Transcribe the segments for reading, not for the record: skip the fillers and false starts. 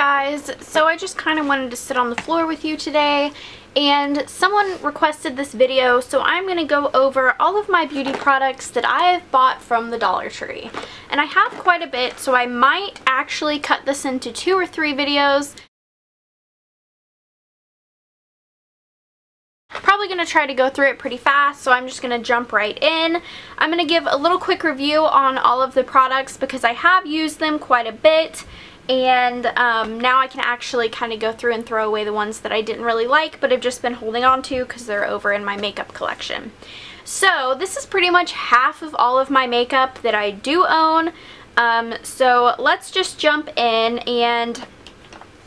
guys, so I just kind of wanted to sit on the floor with you today, and someone requested this video, so I'm going to go over all of my beauty products that I have bought from the Dollar Tree. And I have quite a bit, so I might actually cut this into 2 or 3 videos. Probably going to try to go through it pretty fast, so I'm just going to jump right in. I'm going to give a little quick review on all of the products because I have used them quite a bit, and now I can actually kind of go through and throw away the ones that I didn't really like but have just been holding on to because they're over in my makeup collection. So this is pretty much half of all of my makeup that I do own. So let's just jump in, and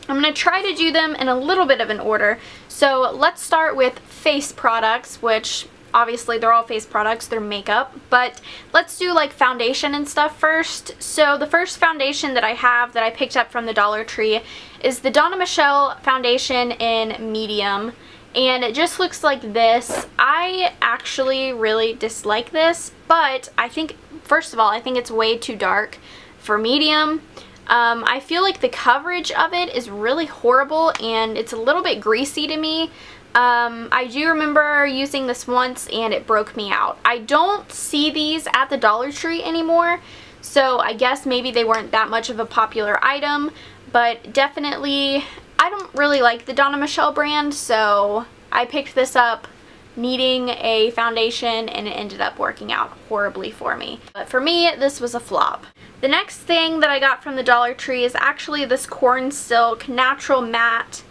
I'm going to try to do them in a little bit of an order. So let's start with face products, which obviously they're all face products, they're makeup, but let's do like foundation and stuff first. So the first foundation that I have that I picked up from the Dollar Tree is the Donna Michelle foundation in medium, and it just looks like this. I actually really dislike this, but I think, first of all, I think it's way too dark for medium. I feel like the coverage of it is really horrible and it's a little bit greasy to me. I do remember using this once and it broke me out. I don't see these at the Dollar Tree anymore, so I guess maybe they weren't that much of a popular item, but definitely I don't really like the Donna Michelle brand, so I picked this up needing a foundation and it ended up working out horribly for me. But for me, this was a flop. The next thing that I got from the Dollar Tree is actually this Corn Silk Natural Matte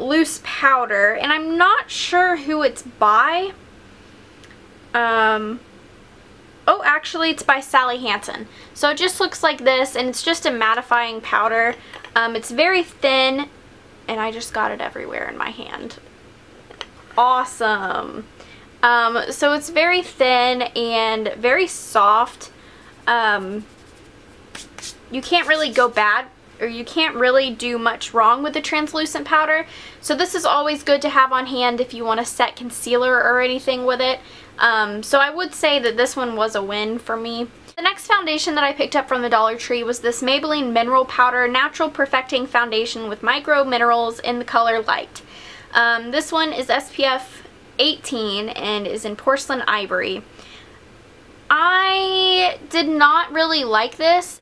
loose powder, and I'm not sure who it's by. Oh, actually it's by Sally Hansen. So it just looks like this, and it's just a mattifying powder. It's very thin, and I just got it everywhere in my hand. Awesome. So it's very thin and very soft. You can't really go bad, or you can't really do much wrong with the translucent powder. So this is always good to have on hand if you want to set concealer or anything with it. So I would say that this one was a win for me. The next foundation that I picked up from the Dollar Tree was this Maybelline Mineral Powder Natural Perfecting Foundation with Micro Minerals in the color Light. This one is SPF 18 and is in Porcelain Ivory. I did not really like this.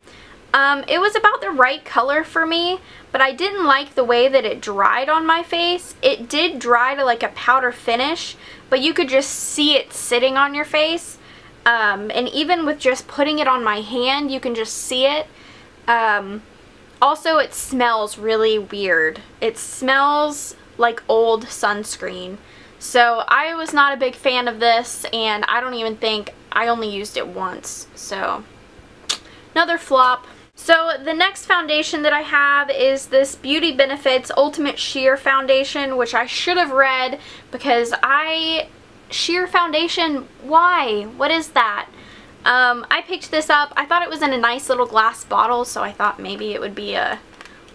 It was about the right color for me, but I didn't like the way that it dried on my face. It did dry to like a powder finish, but you could just see it sitting on your face. And even with just putting it on my hand, you can just see it. Also, it smells really weird. It smells like old sunscreen. So I was not a big fan of this, and I don't even think I only used it once. So another flop. So the next foundation that I have is this Beauty Benefits Ultimate Sheer Foundation, which I should have read because sheer foundation, why? What is that? I picked this up. I thought it was in a nice little glass bottle, so I thought maybe it would be a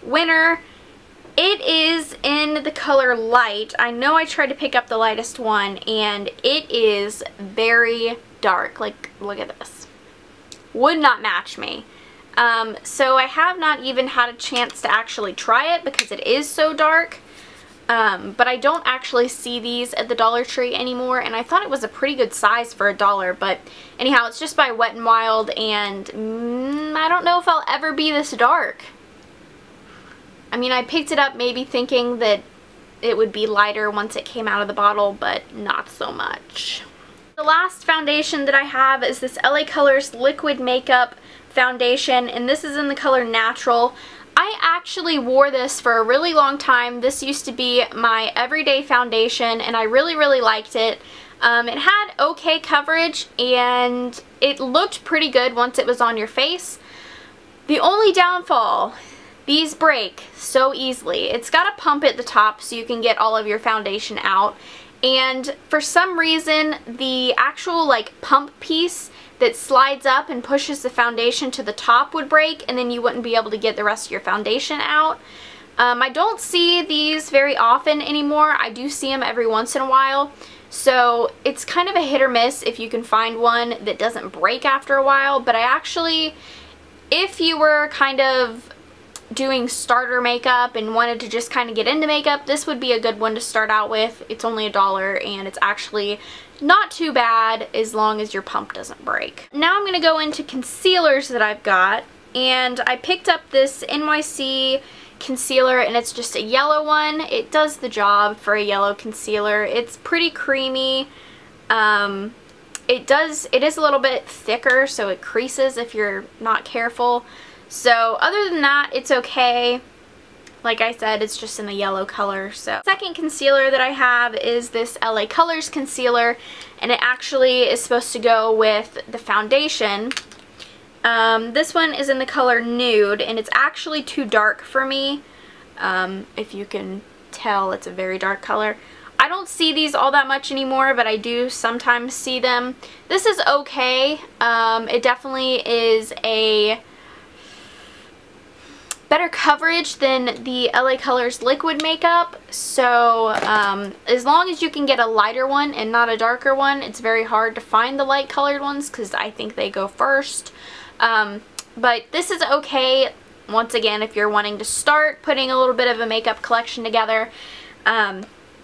winner. It is in the color Light. I know I tried to pick up the lightest one, and it is very dark. Like, look at this. Would not match me. So I have not even had a chance to actually try it because it is so dark. But I don't actually see these at the Dollar Tree anymore, and I thought it was a pretty good size for $1. But anyhow, it's just by Wet n Wild, and I don't know if I'll ever be this dark. I mean, I picked it up maybe thinking that it would be lighter once it came out of the bottle, but not so much. The last foundation that I have is this LA Colors Liquid Makeup Foundation, and this is in the color Natural. I actually wore this for a really long time. This used to be my everyday foundation, and I really, really liked it. It had okay coverage, and it looked pretty good once it was on your face. The only downfall, these break so easily. It's got a pump at the top so you can get all of your foundation out, and for some reason the actual like pump piece that slides up and pushes the foundation to the top would break, and then you wouldn't be able to get the rest of your foundation out. I don't see these very often anymore. I do see them every once in a while, so it's kind of a hit or miss if you can find one that doesn't break after a while. But I actually, if you were kind of doing starter makeup and wanted to just kind of get into makeup, this would be a good one to start out with. It's only $1 and it's actually not too bad as long as your pump doesn't break. Now I'm going to go into concealers that I've got, and I picked up this NYC concealer, and it's just a yellow one. It does the job for a yellow concealer. It's pretty creamy. It is a little bit thicker, so it creases if you're not careful. So other than that, it's okay. Like I said, it's just in the yellow color. So second concealer that I have is this LA Colors concealer, and it actually is supposed to go with the foundation. This one is in the color Nude, and it's actually too dark for me. If you can tell, it's a very dark color. I don't see these all that much anymore, but I do sometimes see them. This is okay. It definitely is a better coverage than the LA Colors liquid makeup, so as long as you can get a lighter one and not a darker one. It's very hard to find the light colored ones because I think they go first, but this is okay. Once again, if you're wanting to start putting a little bit of a makeup collection together,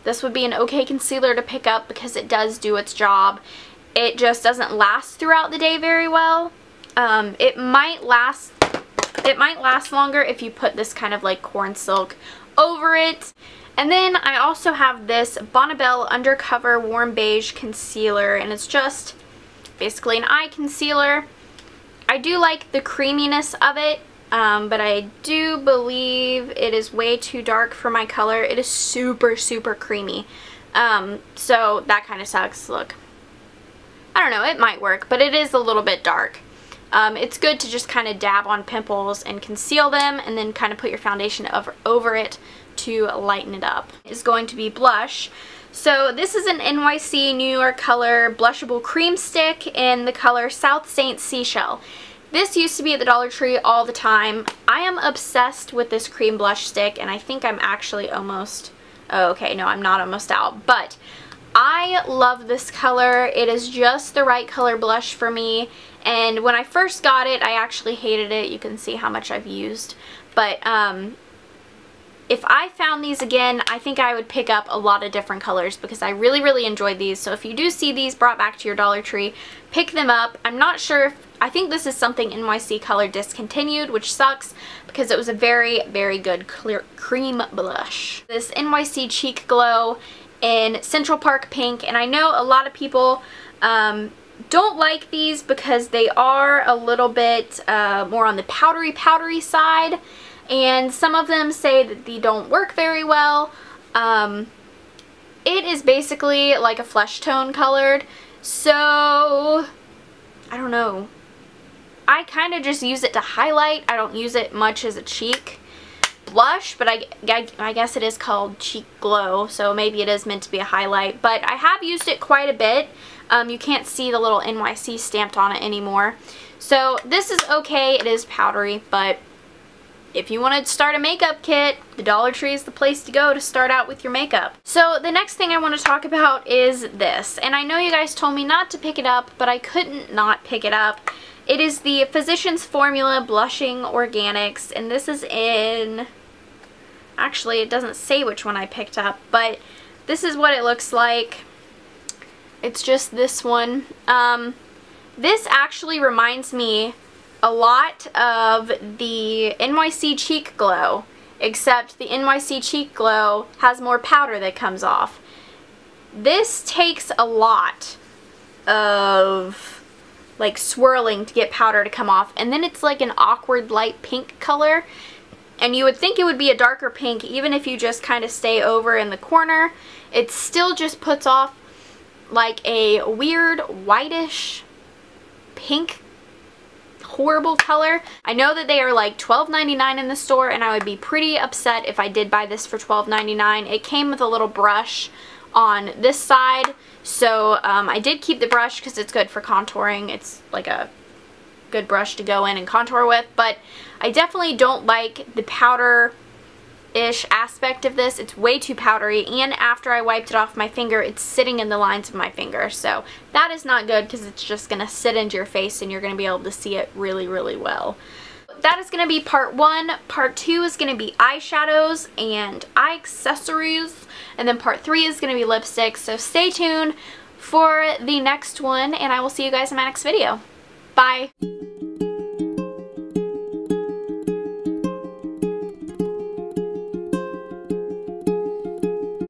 this would be an okay concealer to pick up because it does do its job. It just doesn't last throughout the day very well. It might last longer if you put this kind of like corn silk over it. And then I also have this Bonnabelle Undercover Warm Beige Concealer, and it's just basically an eye concealer. I do like the creaminess of it, but I do believe it is way too dark for my color. It is super, super creamy. So that kind of sucks. Look, I don't know, it might work, but it is a little bit dark. It's good to just kind of dab on pimples and conceal them, and then kind of put your foundation over it to lighten it up. It's going to be blush. So this is an NYC New York Color Blushable Cream Stick in the color South Saint Seashell. This used to be at the Dollar Tree all the time. I am obsessed with this cream blush stick, and I think I'm actually almost, oh, okay, no, I'm not almost out, but I love this color. It is just the right color blush for me, and when I first got it, I actually hated it. You can see how much I've used, but if I found these again, I think I would pick up a lot of different colors because I really, really enjoyed these. So if you do see these brought back to your Dollar Tree, pick them up. I'm not sure if, I think this is something NYC Color discontinued, which sucks because it was a very, very good clear cream blush. This NYC Cheek Glow in Central Park Pink, and I know a lot of people don't like these because they are a little bit more on the powdery side, and some of them say that they don't work very well. It is basically like a flesh tone colored, so I don't know. I kind of just use it to highlight. I don't use it much as a cheek blush, but I guess it is called Cheek Glow, so maybe it is meant to be a highlight, but I have used it quite a bit. You can't see the little NYC stamped on it anymore. So this is okay. It is powdery, but if you want to start a makeup kit, the Dollar Tree is the place to go to start out with your makeup. So the next thing I want to talk about is this, and I know you guys told me not to pick it up, but I couldn't not pick it up. It is the Physicians Formula Blushing Organics, and this is in, actually it doesn't say which one I picked up, but this is what it looks like. It's just this one. This actually reminds me a lot of the NYC Cheek Glow, except the NYC Cheek Glow has more powder that comes off. This takes a lot of like swirling to get powder to come off, and then it's like an awkward light pink color, and you would think it would be a darker pink even if you just kind of stay over in the corner. It still just puts off like a weird whitish pink horrible color. I know that they are like $12.99 in the store, and I would be pretty upset if I did buy this for $12.99. It came with a little brush on this side, so I did keep the brush because it's good for contouring. It's like a good brush to go in and contour with, but I definitely don't like the powder-ish aspect of this. It's way too powdery, and after I wiped it off my finger, it's sitting in the lines of my finger, so that is not good because it's just going to sit into your face and you're going to be able to see it really, really well. that is going to be part 1. Part 2 is going to be eyeshadows and eye accessories. And then part 3 is going to be lipstick. So stay tuned for the next one, and I will see you guys in my next video. Bye!